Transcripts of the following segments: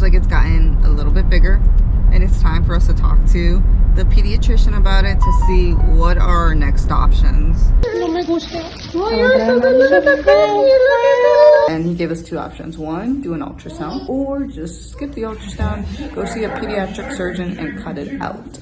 seems like it's gotten a little bit bigger, and it's time for us to talk to the pediatrician about it to see what are our next options. And he gave us two options. One, do an ultrasound, or just skip the ultrasound, go see a pediatric surgeon and cut it out.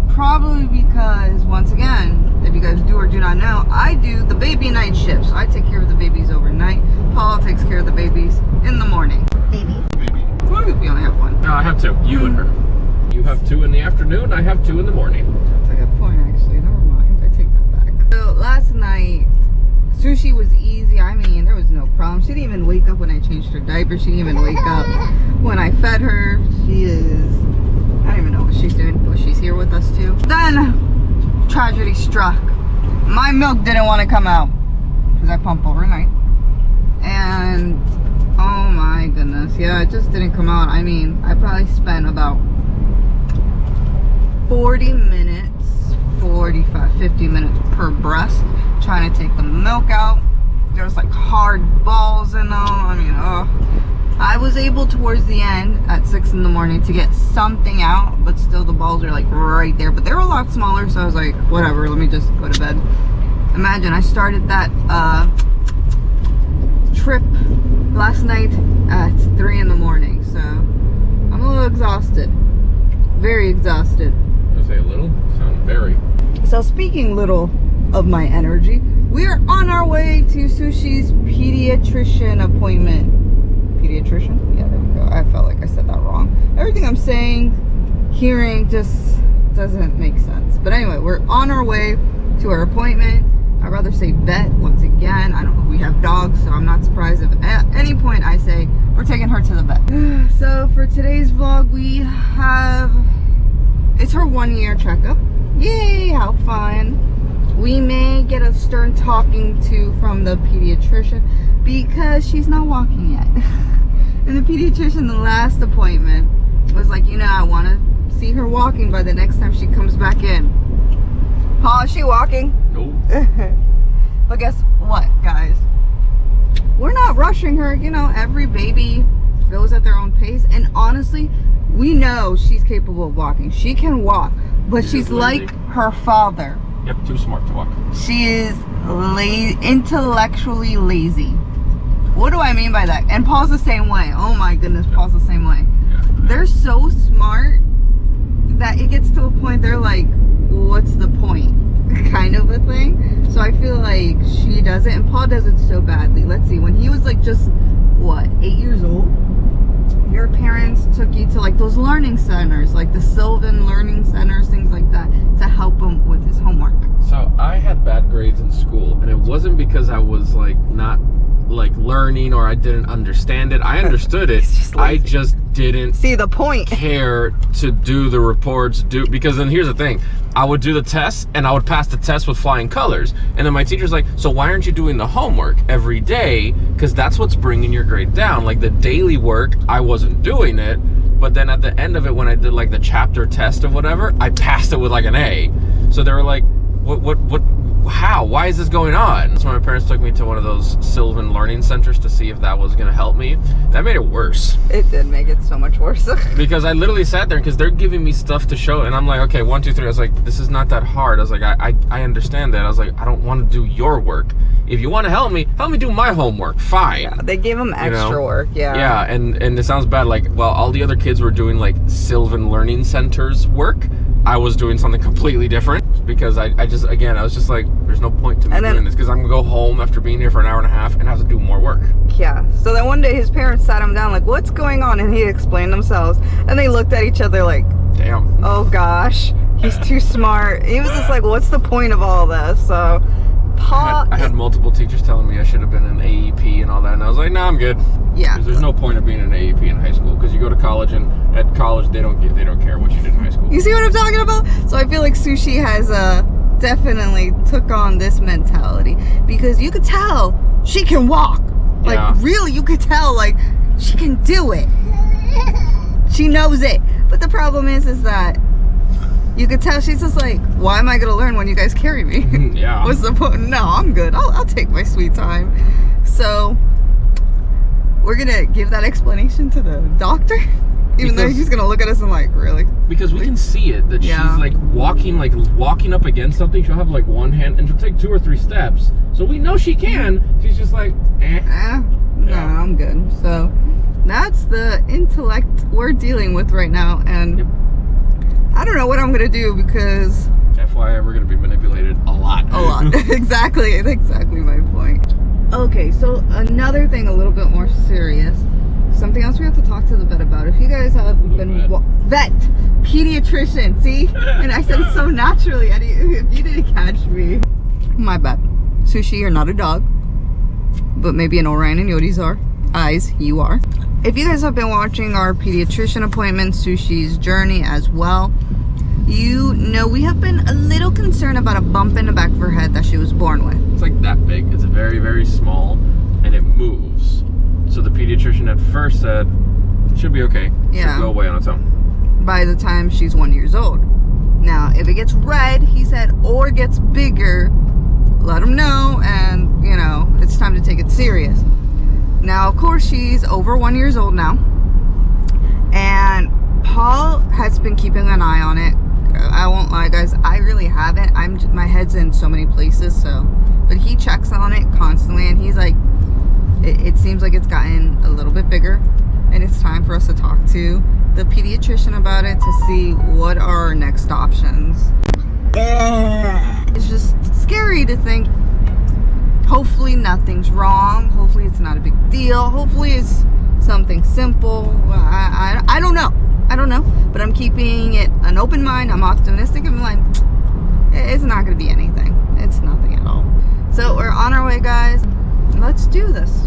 Probably because, once again, if you guys do or do not know, I do the baby night shift. So I take care of the babies overnight. Paul takes care of the babies in the morning. Baby. We only have one. No, I have two. You and her. You have two in the afternoon. I have two in the morning. That's a good point, actually. Never mind. I take that back. So last night, sushi was easy. I mean, there was no problem. She didn't even wake up when I changed her diaper. She didn't even wake up when I fed her. She is... I don't even know what she's doing, but she's here with us too. Then, tragedy struck. My milk didn't want to come out because I pump overnight. And, oh my goodness. Yeah, it just didn't come out. I mean, I probably spent about 40 minutes, 45, 50 minutes per breast trying to take the milk out. There's like hard balls in them. I mean, oh. I was able towards the end at 6 in the morning to get something out, but still the balls are like right there. But they were a lot smaller, so I was like, whatever, let me just go to bed. Imagine I started that trip last night at 3 in the morning, so I'm a little exhausted. Very exhausted. I say a little? Sound very. So speaking little of my energy, we are on our way to Sushi's pediatrician appointment. Pediatrician? Yeah, there we go. I felt like I said that wrong. Everything I'm saying, hearing, just doesn't make sense. But anyway, we're on our way to our appointment. I'd rather say vet once again. I don't know. We have dogs, so I'm not surprised if at any point I say we're taking her to the vet. So for today's vlog, we have... It's her 1-year checkup. Yay, how fun. We may get a stern talking to from the pediatrician because she's not walking yet. And the pediatrician, the last appointment, was like, you know, I want to see her walking by the next time she comes back in. Paul, is she walking? Nope. But guess what, guys? We're not rushing her. You know, every baby goes at their own pace. And honestly, we know she's capable of walking. She can walk. But she's like her father. Yep, too smart to walk. She is intellectually lazy. What do I mean by that? And Paul's the same way. Oh my goodness, Paul's the same way. Yeah. They're so smart that it gets to a point they're like, what's the point? Kind of a thing. So I feel like she does it and Paul does it so badly. Let's see, when he was like just, what, 8 years old? Your parents took you to like those learning centers, like the Sylvan learning centers, things like that, to help him with his homework. So I had bad grades in school, and it wasn't because I was like not like learning or I didn't understand it. I understood it. I just didn't see the point. Care to do the reports, because then here's the thing. I would do the test and I would pass the test with flying colors. And then my teacher's like, so why aren't you doing the homework every day? Because that's what's bringing your grade down. Like the daily work, I wasn't doing it. But then at the end of it, when I did like the chapter test or whatever, I passed it with like an A. So they were like, how? Why is this going on? So my parents took me to one of those Sylvan learning centers to see if that was going to help me. That made it worse. It did make it so much worse. Because I literally sat there because they're giving me stuff to show. And I'm like, okay, 1, 2, 3. I was like, this is not that hard. I was like, I understand that. I was like, I don't want to do your work. If you want to help me do my homework. Fine. Yeah, they gave them extra work. Yeah. Yeah, and it sounds bad. Like, well, all the other kids were doing like Sylvan learning centers work. I was doing something completely different because I was just like, there's no point to me doing this because I'm gonna go home after being here for an hour and a half and have to do more work. Yeah. So then one day his parents sat him down like, what's going on? And he explained themselves. And they looked at each other like, damn. Oh gosh, he's too smart. He was just like, what's the point of all this? So Paul... I had multiple teachers telling me I should have been an AEP and all that. And I was like, nah, I'm good. Yeah. There's no point of being an AEP in high school because you go to college and at college they don't care what you did in high school. You see what I'm talking about? So I feel like Sushi has definitely took on this mentality because you could tell she can walk. Like really, you could tell like she can do it. She knows it. But the problem is that you could tell she's just like, why am I gonna learn when you guys carry me? Yeah. What's the point? No, I'm good. I'll take my sweet time. So we're gonna give that explanation to the doctor, even though he's gonna look at us and like, really? Because we can see it that she's like walking up against something. She'll have like one hand and she'll take 2 or 3 steps. So we know she can. She's just like, no, I'm good. So that's the intellect we're dealing with right now, and I don't know what I'm gonna do because FYI, we're gonna be manipulated a lot. Exactly my point. Okay, so another thing a little bit more serious, something else we have to talk to the vet about. If you guys have been vet pediatrician, see, and I said it so naturally, Eddie, if you didn't catch me, my bad. Sushi, you're not a dog, but maybe an Orion and Yodi's are. Eyes, you are. If you guys have been watching our pediatrician appointment, Sushi's journey as well, you know we have been a little concerned about a bump in the back of her head that she was born with. It's like that big. It's very, very small, and it moves. So the pediatrician at first said, it should be okay. Yeah. Should go away on its own. By the time she's 1 year old. Now, if it gets red, he said, or gets bigger, let him know, and, you know, it's time to take it serious. Now, of course, she's over 1 year old now, and Paul has been keeping an eye on it. I won't lie, guys, I really haven't. My head's in so many places, so, but he checks on it constantly, and he's like, it seems like it's gotten a little bit bigger, and it's time for us to talk to the pediatrician about it to see what are our next options. It's just scary to think, hopefully nothing's wrong, hopefully it's not a big deal, hopefully it's something simple. I don't know, but I'm keeping it an open mind. I'm optimistic. I'm like, it's not gonna be anything. It's nothing at all. So we're on our way, guys. Let's do this.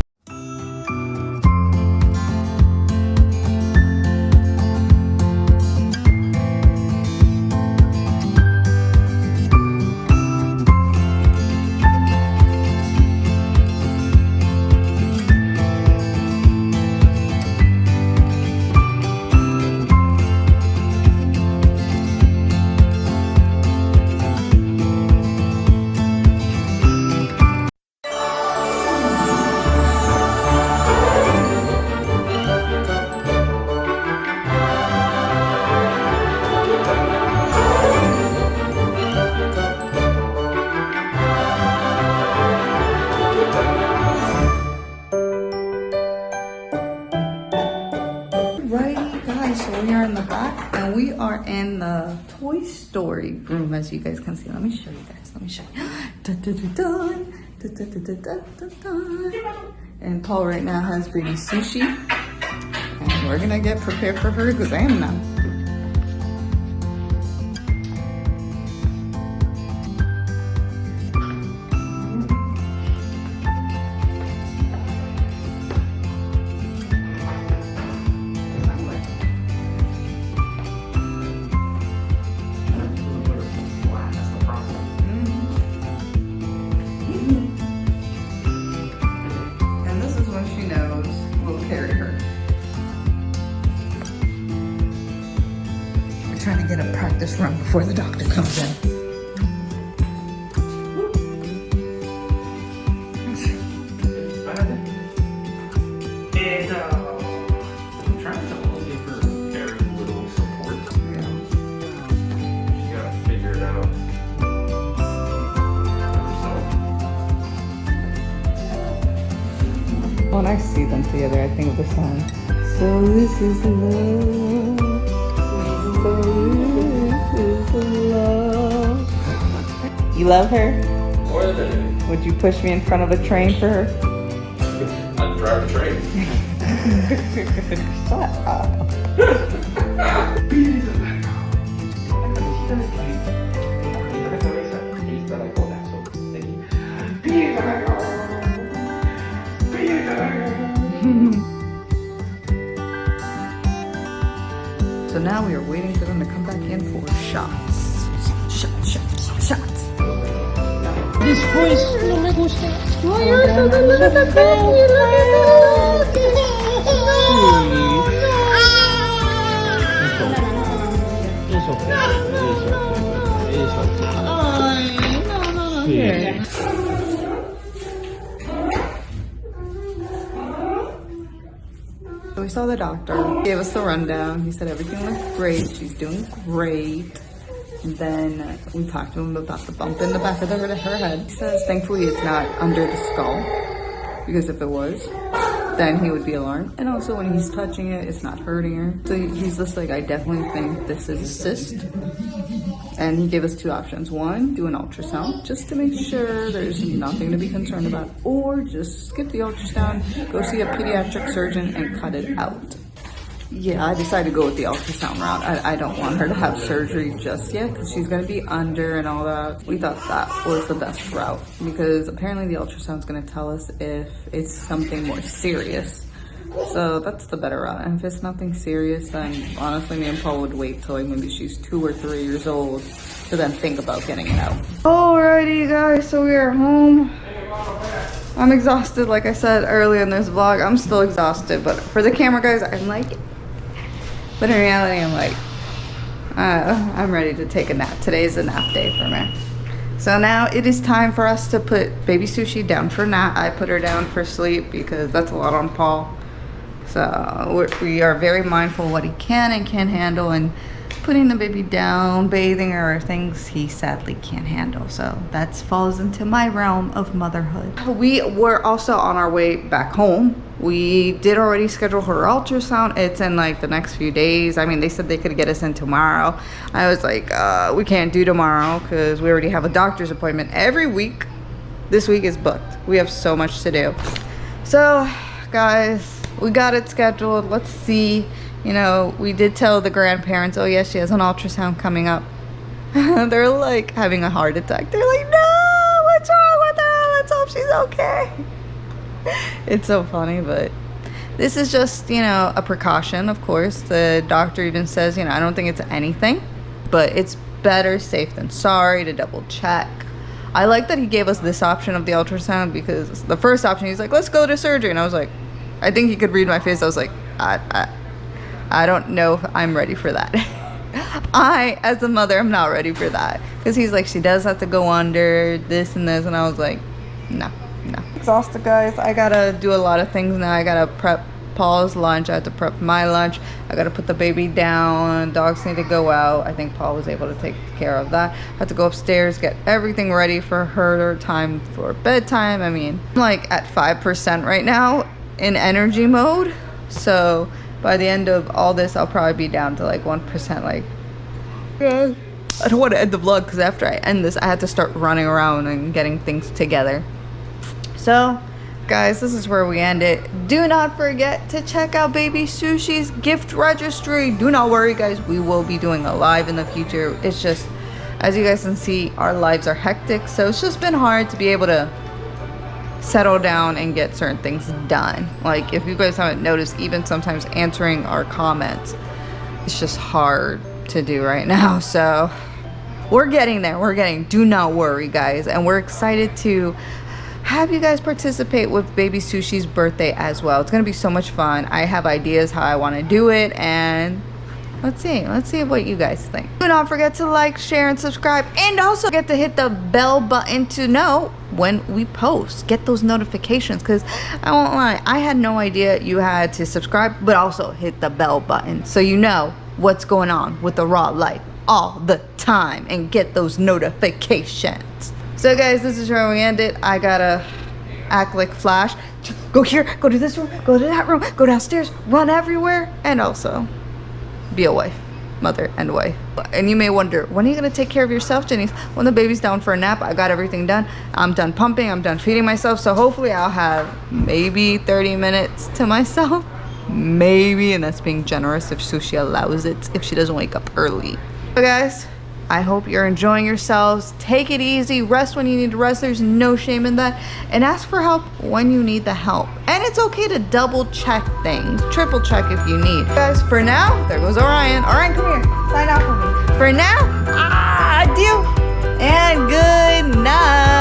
So we are in the back and we are in the Toy Story room, as you guys can see. Let me show you guys. Let me show you. Dun, dun, dun, dun. Dun, dun, dun, dun, dun, dun, dun. And Paul right now has baby Sushi. And we're gonna get prepared for her exam now. Trying to get a practice run before the doctor comes in. I'm trying to give her very little support. Yeah. She's got to figure it out herself. When I see them together, I think of the song. So this is love. So this is love. You love her? More than anything. Would you push me in front of a train for her? I'd drive a train. Shut up. So now we are waiting for them to come back in for shots. Shots. Después no me gusta. Ay, eso, look at that baby, look at So we saw the doctor, gave us the rundown. He said everything looked great. She's doing great. And then we talked to him about the bump in the back of her head. He says thankfully it's not under the skull, because if it was, then he would be alarmed. And also when he's touching it, it's not hurting her. So he's just like, I definitely think this is a cyst. And he gave us two options. One, do an ultrasound just to make sure there's nothing to be concerned about, or just skip the ultrasound, go see a pediatric surgeon and cut it out. Yeah, I decided to go with the ultrasound route. I don't want her to have surgery just yet because she's going to be under and all that. We thought that was the best route because apparently the ultrasound is going to tell us if it's something more serious. So that's the better route. And if it's nothing serious, then honestly, me and Paul would wait till like maybe she's 2 or 3 years old to then think about getting it out. Alrighty, guys, so we are home. I'm exhausted, like I said earlier in this vlog. I'm still exhausted, but for the camera, guys, I'm like, but in reality, I'm like, I'm ready to take a nap. Today is a nap day for me. So now it is time for us to put baby Sushi down for nap. I put her down for sleep because that's a lot on Paul. So we are very mindful of what he can and can't handle, and putting the baby down, bathing her, are things he sadly can't handle. So that falls into my realm of motherhood. We were also on our way back home. We did already schedule her ultrasound. It's in like the next few days. I mean, they said they could get us in tomorrow. I was like, we can't do tomorrow because we already have a doctor's appointment every week. This week is booked. We have so much to do. So guys, we got it scheduled. Let's see. You know, we did tell the grandparents, oh yes, she has an ultrasound coming up. They're like having a heart attack. They're like, no, what's wrong with her? Let's hope she's okay. It's so funny, but this is just, you know, a precaution, of course. The doctor even says, you know, I don't think it's anything, but it's better safe than sorry to double check. I like that he gave us this option of the ultrasound because the first option, he's like, let's go to surgery. And I was like, I think he could read my face. I was like, I don't know if I'm ready for that. I, as a mother, am not ready for that. Because he's like, she does have to go under this and this. And I was like, no. Exhausted, guys. I gotta do a lot of things now. I gotta prep Paul's lunch. I have to prep my lunch. I gotta put the baby down. Dogs need to go out. I think Paul was able to take care of that. I have to go upstairs, get everything ready for her time for bedtime. I mean, I'm like at 5% right now in energy mode. So by the end of all this, I'll probably be down to like 1%. Like, I don't want to end the vlog because after I end this, I have to start running around and getting things together. So guys, this is where we end it. Do not forget to check out baby Sushi's gift registry. Do not worry, guys, we will be doing a live in the future. It's just, as you guys can see, our lives are hectic, so it's just been hard to be able to settle down and get certain things done. Like, if you guys haven't noticed, even sometimes answering our comments, it's just hard to do right now. So we're getting there. Do not worry, guys, and we're excited to have you guys participate with baby Sushi's birthday as well. It's gonna be so much fun. I have ideas how I want to do it, and let's see what you guys think. Do not forget to like, share, and subscribe, and also get to hit the bell button to know when we post. Get those notifications, because I won't lie, I had no idea you had to subscribe, but also hit the bell button so you know what's going on with the raw life all the time and get those notifications. So guys, this is where we end it. I gotta act like Flash. Go here, go to this room, go to that room, go downstairs, run everywhere, and also be a wife. mother and wife. And you may wonder, when are you gonna take care of yourself, Janice? When the baby's down for a nap, I got everything done. I'm done pumping, I'm done feeding myself. So hopefully I'll have maybe 30 minutes to myself. Maybe, and that's being generous if Sushi allows it, if she doesn't wake up early. So guys, I hope you're enjoying yourselves. Take it easy, rest when you need to rest. There's no shame in that. And ask for help when you need the help. And it's okay to double check things, triple check if you need. Guys, for now, there goes Orion. Orion, come here, sign off for me. For now, adieu, and good night.